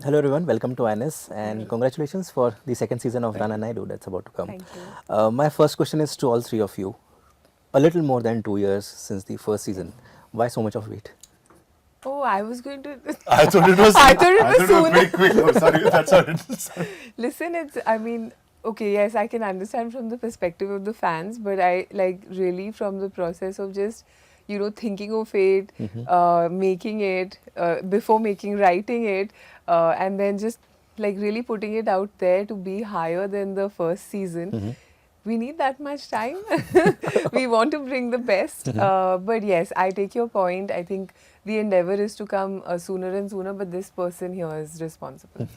Hello everyone, welcome to INS and congratulations for the second season of Rana Naidu that's about to come. Thank you. My first question is to all three of you. A little more than 2 years since the first season. Why so much of wait? Oh, I was going to. I thought it was. I thought it was sooner. pretty quick. Oh, sorry, that's how it is. Listen, I mean, okay, yes, I can understand from the perspective of the fans, but I like really from the process of just, thinking of it, making it, before writing it, and then just like really putting it out there to be higher than the first season. We need that much time. We want to bring the best. But yes, I take your point. I think the endeavor is to come sooner and sooner, but this person here is responsible.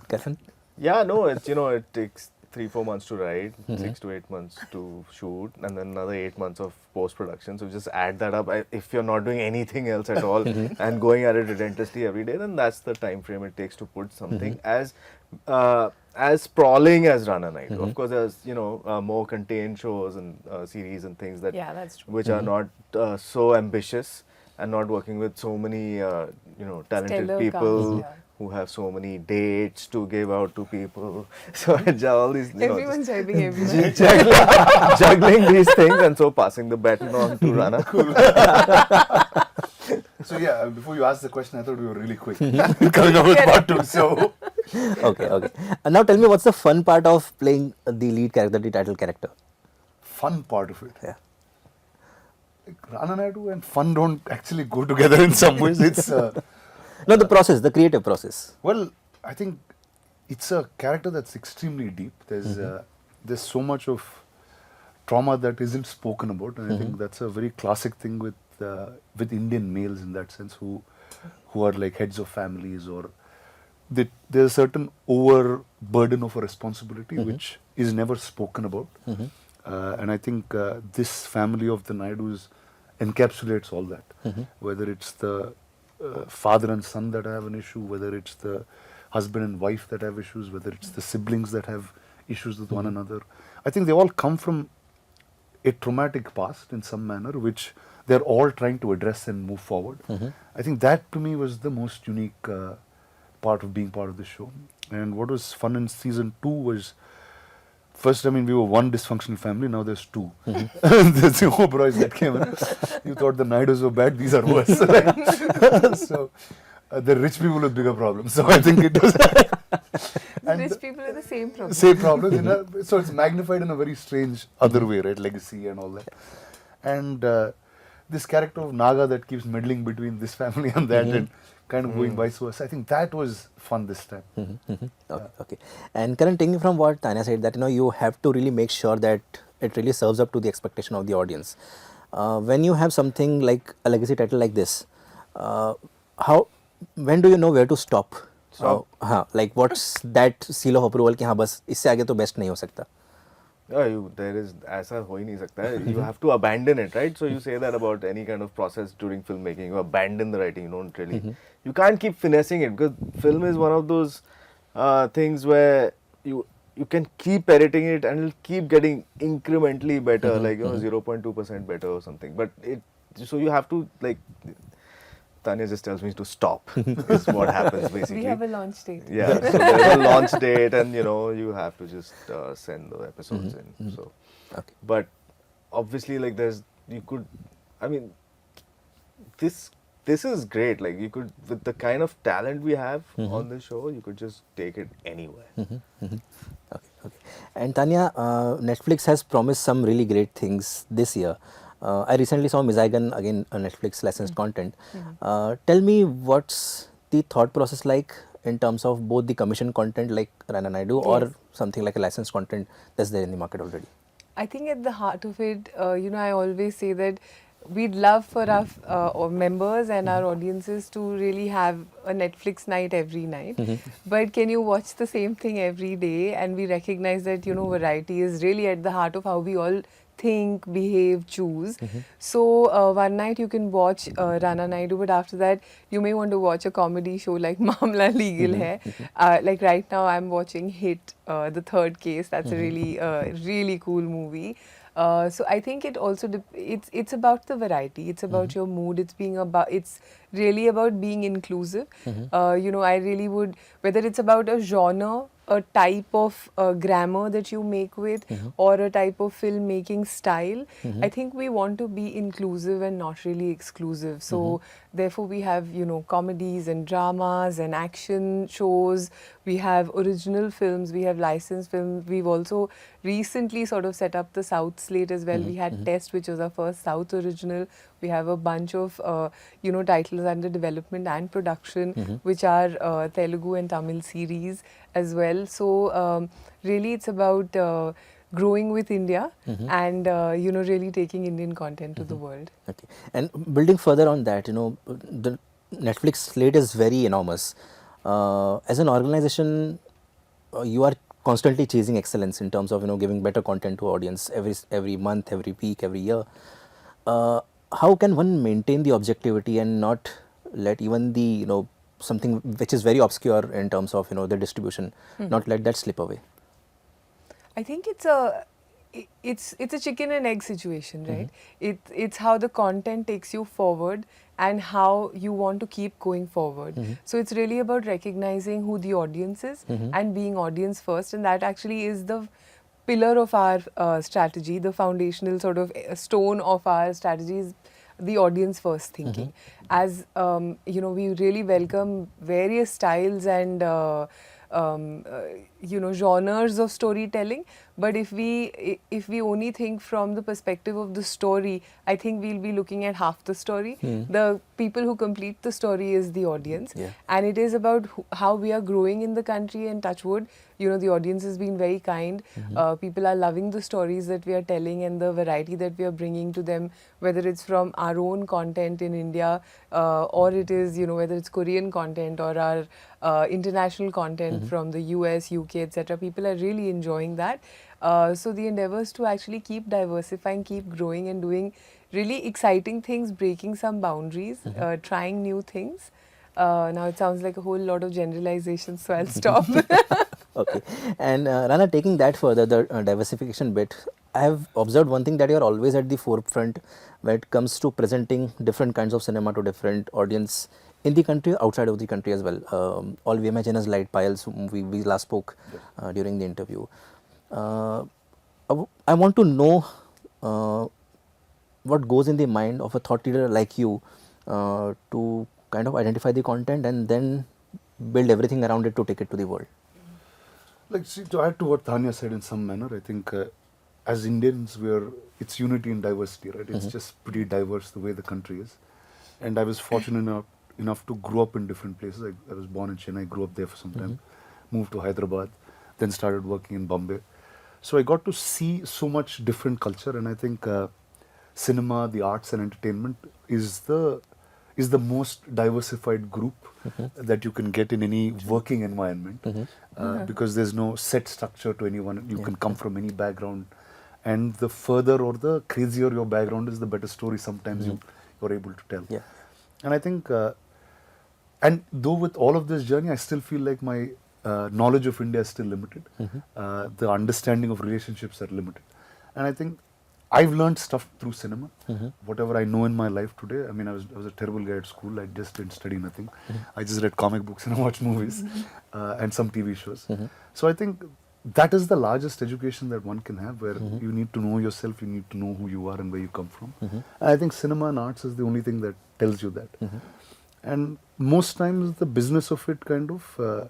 Karan? Yeah, no, it's it takes 3-4 months to write, 6 to 8 months to shoot, and then another 8 months of post-production. So just add that up. If you're not doing anything else at all and going at it relentlessly every day, then that's the time frame it takes to put something as sprawling as Rana Naidu. Of course, there's more contained shows and series and things that Yeah, that's true. which are not so ambitious and not working with so many talented Stellar people. cast, yeah. Who have so many dates to give out to people. So all these, Everyone's helping everyone. juggling these things, and so passing the baton on to Rana. So yeah, before you ask the question, I thought we were really quick coming up with part 2. So Okay. Now tell me what's the fun part of playing the lead character, the title character? fun part of it. Yeah. Rana Naidu and fun don't actually go together in some ways. It's No, the process, the creative process. well, I think it's a character that's extremely deep. There's so much of trauma that isn't spoken about, and I think that's a very classic thing with Indian males in that sense, who are like heads of families, or there's a certain overburden of a responsibility which is never spoken about. And I think this family of the Naidus encapsulates all that. Whether it's the father and son that have an issue, whether it's the husband and wife that have issues, whether it's the siblings that have issues with one another. I think they all come from a traumatic past in some manner, which they're all trying to address and move forward. I think that to me was the most unique part of being part of the show. And what was fun in season 2 was, first, I mean, we were one dysfunctional family, now there's 2. There's the Oberois that came in. You thought the Naidus were bad, these are worse. So, the rich people with bigger problems. So I think it was... and Rich people are the same problem. same problem. So it's magnified in a very strange other way, right? Legacy and all that. And this character of Naga that keeps meddling between this family and that and kind of going vice versa. I think that was fun this time. Okay. And Karan, taking from what Tanya said, that you have to really make sure that it really serves up to the expectation of the audience. When you have something like a legacy title like this, when do you know where to stop? Like what's that seal of approval कि हाँ बस इससे आगे तो best नहीं हो सकता. There is ऐसा हो ही नहीं सकता है. You have to abandon it, right? So you say that about any kind of process during filmmaking. You abandon the writing. You don't really. You can't keep finessing it, because film is one of those things where you can keep editing it and it'll keep getting incrementally better, like 0.2% better or something. But so you have to, like, Tanya just tells me to stop. Is what happens basically. We have a launch date. Yeah, so there's a launch date, and you have to just send the episodes in. So, Okay. but obviously, like this is great. Like, you could, with the kind of talent we have on this show, you could just take it anywhere. Okay. And Tanya, Netflix has promised some really great things this year. I recently saw Mizagan, again, a Netflix licensed content. Tell me what's the thought process like in terms of both the commission content like Rana Naidu or something like a licensed content that's there in the market already? I think at the heart of it, I always say that we'd love for our members and our audiences to really have a Netflix night every night. But can you watch the same thing every day? And we recognize that, variety is really at the heart of how we all think, behave, choose. So one night you can watch Rana Naidu, but after that you may want to watch a comedy show like Mamla Legal Hai. Like right now I'm watching Hit, the third case. That's a really cool movie. So I think it also it's about the variety. It's about your mood. It's really about being inclusive. You know, I really would, whether it's about a genre, a type of grammar that you make with, or a type of filmmaking style. I think we want to be inclusive and not really exclusive. So therefore we have, you know, comedies and dramas and action shows. We have original films. We have licensed films. We've also recently sort of set up the South slate as well. We had Test, which was our first South original. We have a bunch of, you know, titles under development and production, which are Telugu and Tamil series as well. So really it's about growing with India and, you know, really taking Indian content to the world. Okay. And building further on that, you know, the Netflix slate is very enormous. As an organization, you are constantly chasing excellence in terms of, you know, giving better content to audience every month, every week, every year. How can one maintain the objectivity and not let even the, you know, something which is very obscure in terms of, you know, the distribution, not let that slip away? I think it's a chicken and egg situation, right? It's how the content takes you forward and how you want to keep going forward. So it's really about recognizing who the audience is and being audience first, and that actually is the pillar of our strategy. The foundational sort of stone of our strategy is the audience first thinking. As you know, we really welcome various styles and you know, genres of storytelling, but if we only think from the perspective of the story, I think we'll be looking at half the story. The people who complete the story is the audience, and it is about how we are growing in the country. And touch wood, you know, the audience has been very kind. People are loving the stories that we are telling and the variety that we are bringing to them, whether it's from our own content in India, or it is, you know, whether it's Korean content or our international content from the US, UK, etc. People are really enjoying that. So the endeavors to actually keep diversifying, keep growing and doing really exciting things, breaking some boundaries, trying new things. Now it sounds like a whole lot of generalizations, so I'll stop. Okay. And Rana, taking that further, the diversification bit, I have observed one thing, that you are always at the forefront when it comes to presenting different kinds of cinema to different audience in the country, outside of the country as well. All we imagine as Light Piles, whom we last spoke during the interview. I want to know what goes in the mind of a thought leader like you to kind of identify the content and then build everything around it to take it to the world. Like, see, to add to what Tanya said in some manner, I think as Indians, it's unity in diversity, right? It's just pretty diverse the way the country is. And I was fortunate enough to grow up in different places. I was born in Chennai, grew up there for some time, moved to Hyderabad, then started working in Bombay. So I got to see so much different culture, and I think cinema, the arts and entertainment is the most diversified group that you can get in any working environment, because there's no set structure to anyone. You can come from any background, and the further or the crazier your background is, the better story sometimes you're able to tell. And I think, and though with all of this journey, I still feel like my knowledge of India is still limited. The understanding of relationships are limited. And I think I've learned stuff through cinema. Whatever I know in my life today, I mean, I was a terrible guy at school. I just didn't study nothing. I just read comic books and watched movies and some TV shows. So I think that is the largest education that one can have, where you need to know yourself, you need to know who you are and where you come from. And I think cinema and arts is the only thing that tells you that. And most times the business of it kind of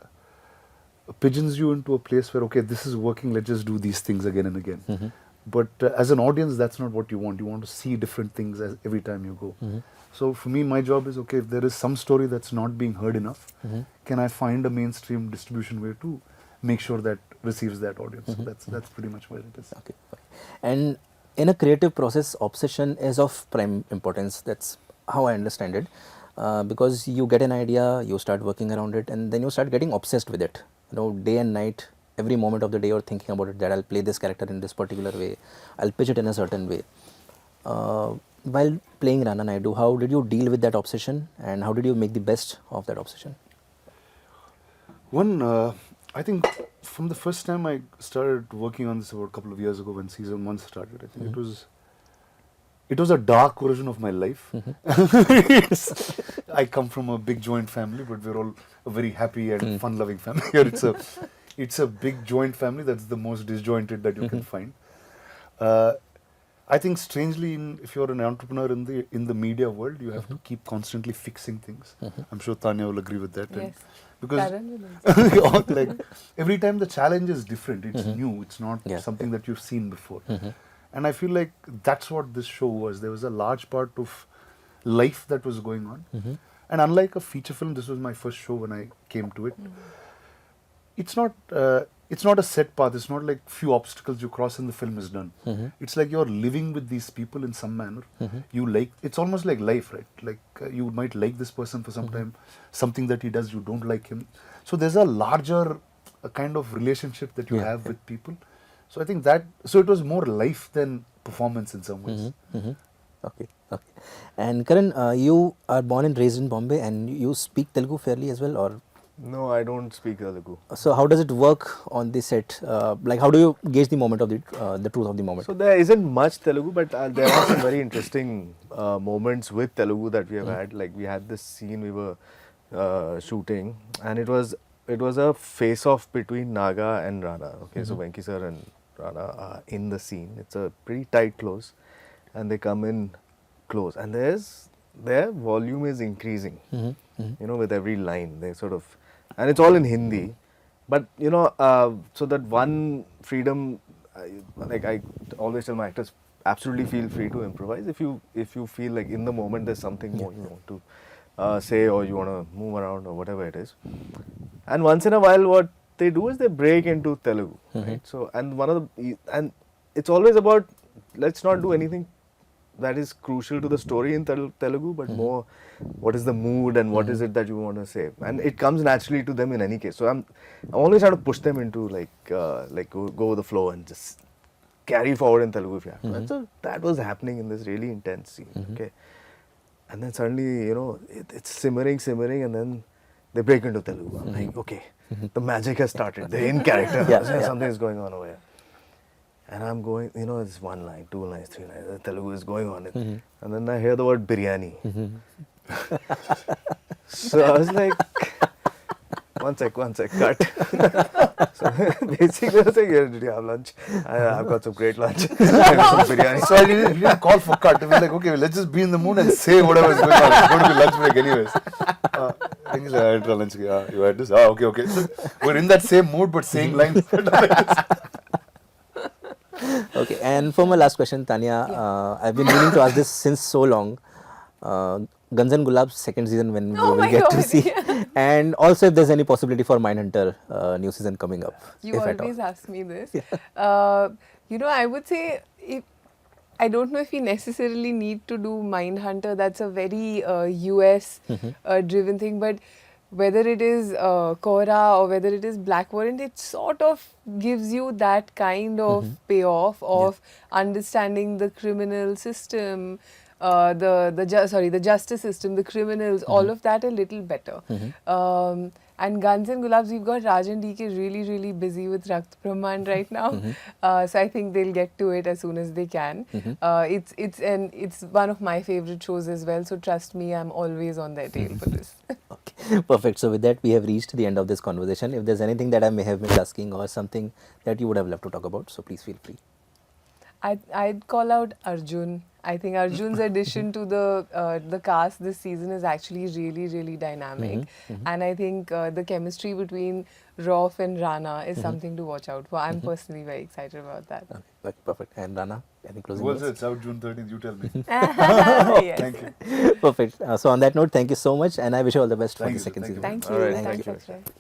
pigeons you into a place where, okay, this is working, let's just do these things again and again. But as an audience, that's not what you want. You want to see different things every time you go. So for me, my job is, okay, if there is some story that's not being heard enough, can I find a mainstream distribution way to make sure that receives that audience? So that's pretty much where it is. Okay. And in a creative process, obsession is of prime importance. That's how I understand it. Because you get an idea, you start working around it, and then you start getting obsessed with it. You know, day and night, every moment of the day you're thinking about it, that I'll play this character in this particular way, I'll pitch it in a certain way. While playing Rana Naidu, how did you deal with that obsession, and how did you make the best of that obsession? One, I think from the first time I started working on this about a couple of years ago when season 1 started, I think it was a dark version of my life. I come from a big joint family, but we're all a very happy and fun-loving family. Here it's a big joint family that's the most disjointed that you can find. I think strangely, if you're an entrepreneur in the media world, you have to keep constantly fixing things. I'm sure Tanya will agree with that. Yes. Because like every time the challenge is different, it's new, it's not something that you've seen before. And I feel like that's what this show was. There was a large part of life that was going on. And unlike a feature film, this was my first show when I came to it. It's not a set path. It's not like few obstacles you cross and the film is done. It's like you're living with these people in some manner. It's almost like life, right? Like you might like this person for some time, something that he does, you don't like him. So there's a larger kind of relationship that you have with people. So I think so it was more life than performance in some ways. Okay. And Karan, you are born and raised in Bombay and you speak Telugu fairly as well, or? No, I don't speak Telugu. So how does it work on the set? Like how do you gauge the moment of the truth of the moment? So there isn't much Telugu, but there are some very interesting moments with Telugu that we have had. Like we had this scene we were shooting, and it was a face-off between Naga and Rana. Okay, so Venki sir and Rana are in the scene. It's a pretty tight close, and they come in close, and their volume is increasing. You know, with every line, they sort of, and it's all in Hindi. But you know, so that one freedom, like I always tell my actors, absolutely feel free to improvise. If you feel like in the moment there's something more you want to say, or you want to move around, or whatever it is. And once in a while, what they do is they break into Telugu, right? So, and it's always about, let's not do anything that is crucial to the story in Telugu, but more what is the mood and what is it that you want to say, and it comes naturally to them in any case. So I'm always trying to push them into like go with the flow and just carry forward in Telugu if you have to. And so that was happening in this really intense scene. Okay, and then suddenly, you know, it's simmering, and then they break into Telugu. I'm like, okay, the magic has started. They're in character. Something is going on over here. And I'm going, you know, it's 1 line, 2 lines, 3 lines, the Telugu is going on. And then I hear the word biryani. So I was like, one sec, cut. So basically I was like, yeah, did you have lunch? I've got some great lunch. I have some biryani. So I didn't call for cut. It was like, okay, let's just be in the mood and say whatever is going on. It's going to be lunch break anyways. I think I had lunch. You had this? Okay. So we're in that same mood but saying lines. Okay, and for my last question, Tanya, I've been meaning to ask this since so long. Guns and Gulab's second season, when we will get to see, and also if there's any possibility for Mindhunter new season coming up. You if always ask me this. You know, I would say, I don't know if we necessarily need to do Mindhunter. That's a very US driven thing, but whether it is Kora or whether it is Black Warrant, it sort of gives you that kind of payoff of understanding the criminal system, the justice system, the criminals, all of that a little better. And Guns and Gulabs, we've got Raj and DK really, really busy with Rakt Brahmand right now. So I think they'll get to it as soon as they can. It's one of my favorite shows as well. So trust me, I'm always on their tail for this. Okay, perfect. So with that, we have reached the end of this conversation. If there's anything that I may have missed asking or something that you would have loved to talk about, so please feel free. I'd call out Arjun. I think Arjun's addition to the cast this season is actually really, really dynamic. And I think the chemistry between Rauf and Rana is something to watch out for. I'm personally very excited about that. Okay, perfect. And Rana, any closing Well, words? it's out June 13th, you tell me. Yes. Thank you. Perfect. So on that note, thank you so much, and I wish you all the best for Thank the you, second thank you. season. Thank you. All right, Thanks, thank you. Akshay.